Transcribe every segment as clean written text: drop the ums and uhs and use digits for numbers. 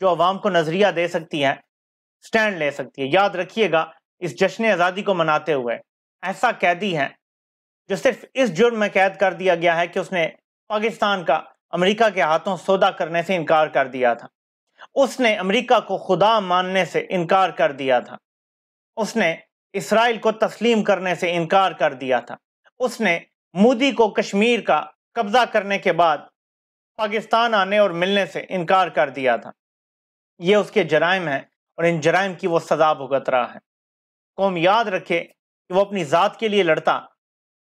جو عوام کو نظریہ دے سکتی ہے، سٹینڈ لے سکتی ہے۔ یاد رکھیے گا، اس جشن آزادی کو مناتے ہوئے ایسا قیدی ہے جو صرف اس جرم میں قید کر دیا گیا ہے کہ اس نے پاکستان کا امریکہ کے ہاتھوں سودا کرنے سے انکار کر دیا تھا، اس نے امریکہ کو خدا ماننے سے انکار کر دیا تھا، اس نے اسرائیل کو تسلیم کرنے سے انکار کر دیا تھا، اس نے مودی کو کشمیر کا قبضہ کرنے کے بعد پاکستان آنے اور ملنے سے انکار کر دیا تھا۔ یہ اس کے جرائم ہیں اور ان جرائم کی وہ سزا بھگت رہا ہے۔ قوم یاد رکھے کہ وہ اپنی ذات کے لیے لڑتا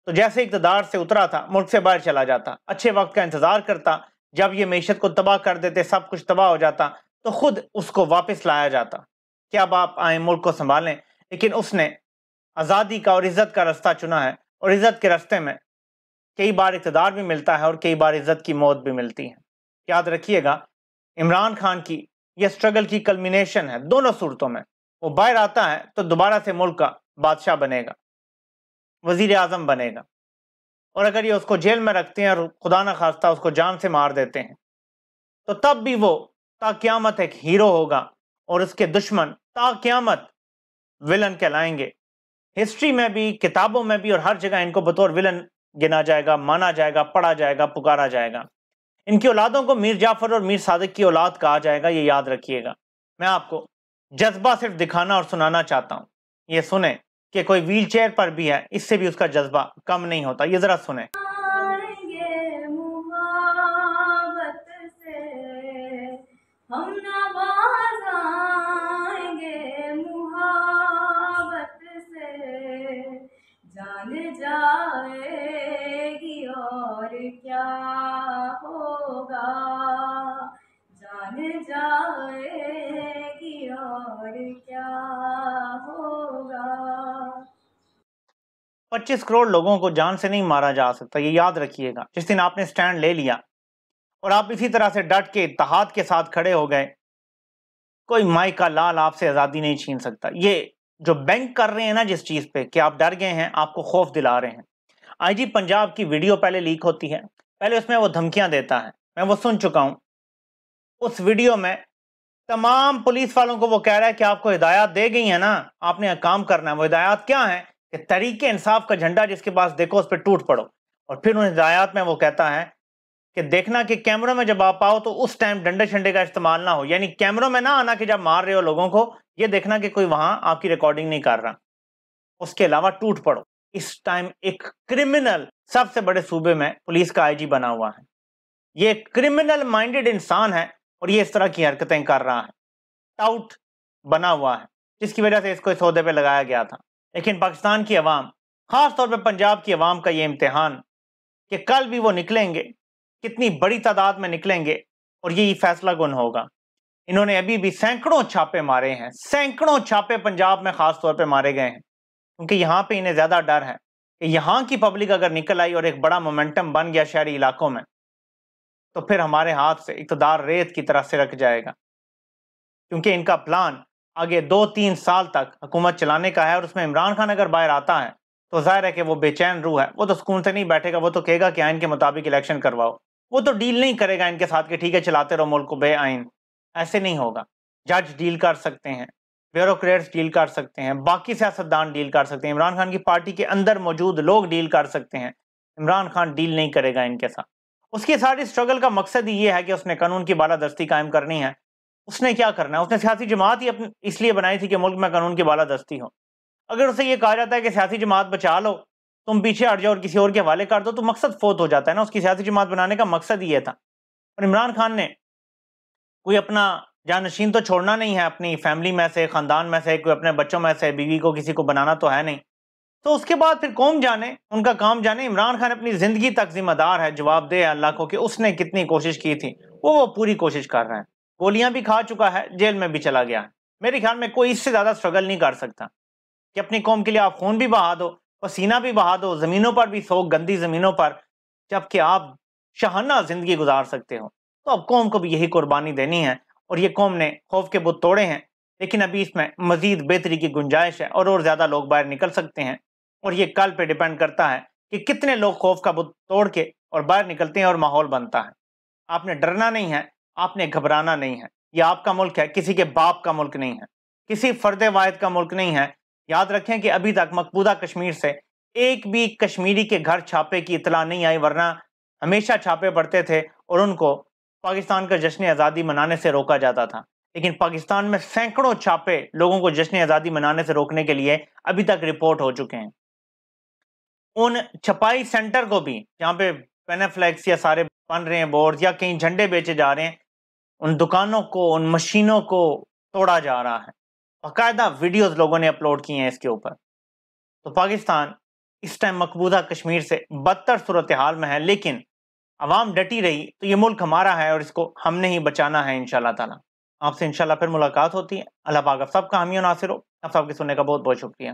تو جیسے اقتدار سے اترا تھا ملک سے باہر چلا جاتا، اچھے وقت کا انتظار کرتا، جب یہ معیشت کو تباہ کر دیتے، سب کچھ تباہ ہو جاتا تو خود اس کو واپس لایا جاتا کہ اب آپ آئیں ملک کو سنبھالیں، لیکن اس نے آزادی کا اور عزت کا رستہ چنا ہے، اور عزت کے رستے میں کئی بار اقتدار بھی ملتا ہے اور کئی بار عزت کی موت بھی ملتی ہے۔ یاد رکھیے گا، عمران خان کی یہ سٹرگل کی کلمینیشن ہے دونوں صورتوں میں۔ وہ باہر آتا ہے تو دوبارہ سے ملک کا بادشاہ بنے گا، وزیر اعظم بنے گا، اور اگر یہ اس کو جیل میں رکھتے ہیں اور خدا نہ خواستہ اس کو جان سے مار دیتے ہیں تو تب بھی وہ تا قیامت ایک ہیرو ہوگا، اور اس کے دشمن تا قیامت ولن کہلائیں گے۔ ہسٹری میں بھی، کتابوں میں بھی، اور ہر جگہ ان کو بطور ولن گنا جائے گا، مانا جائے گا، پڑھا جائے گا، پکارا جائے گا۔ ان کی اولادوں کو میر جعفر اور میر صادق کی اولاد کہا جائے گا، یہ یاد رکھیے گا۔ میں آپ کو جذبہ صرف دکھانا اور سنانا چاہتا ہوں، یہ سنیں کہ کوئی ویل چیئر پر بھی ہے، اس سے بھی اس کا جذبہ کم نہیں ہوتا۔ یہ ذرا سنیں۔ ہم نواز آئیں گے محبت سے، جان جائے گی اور کیا ہوگا، جان جائے گی اور کیا ہوگا۔ 25 کروڑ لوگوں کو جان سے نہیں مارا جا سکتا، یہ یاد رکھیے گا۔ جس دن آپ نے سٹینڈ لے لیا اور آپ اسی طرح سے ڈٹ کے اتحاد کے ساتھ کھڑے ہو گئے، کوئی مائی کا لال آپ سے آزادی نہیں چھین سکتا۔ یہ جو بینک کر رہے ہیں نا جس چیز پہ کہ آپ ڈر گئے ہیں، آپ کو خوف دلا رہے ہیں۔ آئی جی پنجاب کی ویڈیو پہلے لیک ہوتی ہے، پہلے اس میں وہ دھمکیاں دیتا ہے، میں وہ سن چکا ہوں۔ اس ویڈیو میں تمام پولیس والوں کو وہ کہہ رہا ہے کہ آپ کو ہدایات دے گئی ہیں نا، آپ نے کام کرنا ہے۔ وہ ہدایات کیا ہیں؟ کہ تحریک انصاف کا جھنڈا جس کے پاس دیکھو اس پہ ٹوٹ پڑو۔ اور پھر ان ہدایات میں وہ کہتا ہے کہ دیکھنا کہ کیمروں میں جب آپ آؤ تو اس ٹائم ڈنڈے شنڈے کا استعمال نہ ہو، یعنی کیمروں میں نہ آنا کہ جب مار رہے ہو لوگوں کو، یہ دیکھنا کہ کوئی وہاں آپ کی ریکارڈنگ نہیں کر رہا۔ اس کے علاوہ ٹوٹ پڑو۔ اس ٹائم ایک کرمنل سب سے بڑے صوبے میں پولیس کا آئی جی بنا ہوا ہے، یہ ایک کرمنل مائنڈڈ انسان ہے اور یہ اس طرح کی حرکتیں کر رہا ہے، ٹاؤٹ بنا ہوا ہے، جس کی وجہ سے اس کو اس عہدے پہ لگایا گیا تھا۔ لیکن پاکستان کی عوام، خاص طور پہ پنجاب کی عوام کا یہ امتحان کہ کل بھی وہ نکلیں گے، کتنی بڑی تعداد میں نکلیں گے، اور یہی فیصلہ کن ہوگا۔ انہوں نے ابھی بھی سینکڑوں چھاپے مارے ہیں، سینکڑوں چھاپے پنجاب میں خاص طور پہ مارے گئے ہیں، کیونکہ یہاں پہ انہیں زیادہ ڈر ہے کہ یہاں کی پبلک اگر نکل آئی اور ایک بڑا مومنٹم بن گیا شہری علاقوں میں تو پھر ہمارے ہاتھ سے اقتدار ریت کی طرح سرک جائے گا، کیونکہ ان کا پلان آگے 2-3 سال تک حکومت چلانے کا ہے، اور اس میں عمران خان اگر باہر آتا ہے تو ظاہر ہے کہ وہ بے چین روح ہے، وہ تو سکون سے نہیں بیٹھے گا، وہ تو کہے گا کہ آئین کے مطابق الیکشن کرواؤ۔ وہ تو ڈیل نہیں کرے گا ان کے ساتھ کہ ٹھیک ہے چلاتے رہو ملک کو بے آئین، ایسے نہیں ہوگا۔ جج ڈیل کر سکتے ہیں، بیوروکریٹس ڈیل کر سکتے ہیں، باقی سیاستدان ڈیل کر سکتے ہیں، عمران خان کی پارٹی کے اندر موجود لوگ ڈیل کر سکتے ہیں، عمران خان ڈیل نہیں کرے گا ان کے ساتھ۔ اس کی ساری سٹرگل کا مقصد ہی یہ ہے کہ اس نے قانون کی بالادستی قائم کرنی ہے۔ اس نے کیا کرنا ہے؟ اس نے سیاسی جماعت ہی اس لیے بنائی تھی کہ ملک میں قانون کی بالادستی ہو۔ اگر اسے یہ کہا جاتا ہے کہ سیاسی جماعت بچا لو، تم پیچھے ہٹ جاؤ اور کسی اور کے حوالے کر دو، تو مقصد فوت ہو جاتا ہے نا۔ اس کی سیاسی جماعت بنانے کا مقصد یہ تھا۔ اور عمران خان نے کوئی اپنا جانشین تو چھوڑنا نہیں ہے، اپنی فیملی میں سے، خاندان میں سے، کوئی اپنے بچوں میں سے، بیوی کو کسی کو بنانا تو ہے نہیں۔ تو اس کے بعد پھر قوم جانے، ان کا کام جانے۔ عمران خان اپنی زندگی تک ذمہ دار ہے، جواب دہ ہے اللہ کو کہ اس نے کتنی کوشش کی تھی، وہ پوری کوشش کر رہا ہے۔ گولیاں بھی کھا چکا ہے، جیل میں بھی چلا گیا ہے۔ میرے خیال میں کوئی اس سے زیادہ سٹرگل نہیں کر سکتا کہ اپنی قوم کے لیے آپ خون بھی بہا دو، پسینہ بھی بہا دو، زمینوں پر بھی سو، گندی زمینوں پر، جبکہ آپ شاہانہ زندگی گزار سکتے ہو۔ تو اب قوم کو بھی یہی قربانی دینی ہے، اور یہ قوم نے خوف کے بت توڑے ہیں، لیکن ابھی اس میں مزید بہتری کی گنجائش ہے، اور زیادہ لوگ باہر نکل سکتے ہیں۔ اور یہ کل پہ ڈیپینڈ کرتا ہے کہ کتنے لوگ خوف کا بت توڑ کے اور باہر نکلتے ہیں اور ماحول بنتا ہے۔ آپ نے ڈرنا نہیں ہے، آپ نے گھبرانا نہیں ہے۔ یہ آپ کا ملک ہے، کسی کے باپ کا ملک نہیں ہے، کسی فرد واحد کا ملک نہیں ہے۔ یاد رکھیں کہ ابھی تک مقبوضہ کشمیر سے ایک بھی کشمیری کے گھر چھاپے کی اطلاع نہیں آئی، ورنہ ہمیشہ چھاپے پڑتے تھے اور ان کو پاکستان کا جشن آزادی منانے سے روکا جاتا تھا۔ لیکن پاکستان میں سینکڑوں چھاپے لوگوں کو جشن آزادی منانے سے روکنے کے لیے ابھی تک رپورٹ ہو چکے ہیں۔ ان چھپائی سینٹر کو بھی، جہاں پہ پینافلیکس یا سارے بن رہے ہیں بورڈ یا کہیں جھنڈے بیچے جا رہے ہیں، ان دکانوں کو، ان مشینوں کو توڑا جا رہا ہے۔ باقاعدہ ویڈیوز لوگوں نے اپلوڈ کی ہیں اس کے اوپر۔ تو پاکستان اس ٹائم مقبوضہ کشمیر سے بدتر صورتحال میں ہے، لیکن عوام ڈٹی رہی تو یہ ملک ہمارا ہے اور اس کو ہم نے ہی بچانا ہے انشاءاللہ تعالی۔ آپ سے انشاءاللہ پھر ملاقات ہوتی ہے۔ اللہ پاک آپ سب کا حامی و ناصر ہو۔ آپ سب کے سننے کا بہت بہت شکریہ۔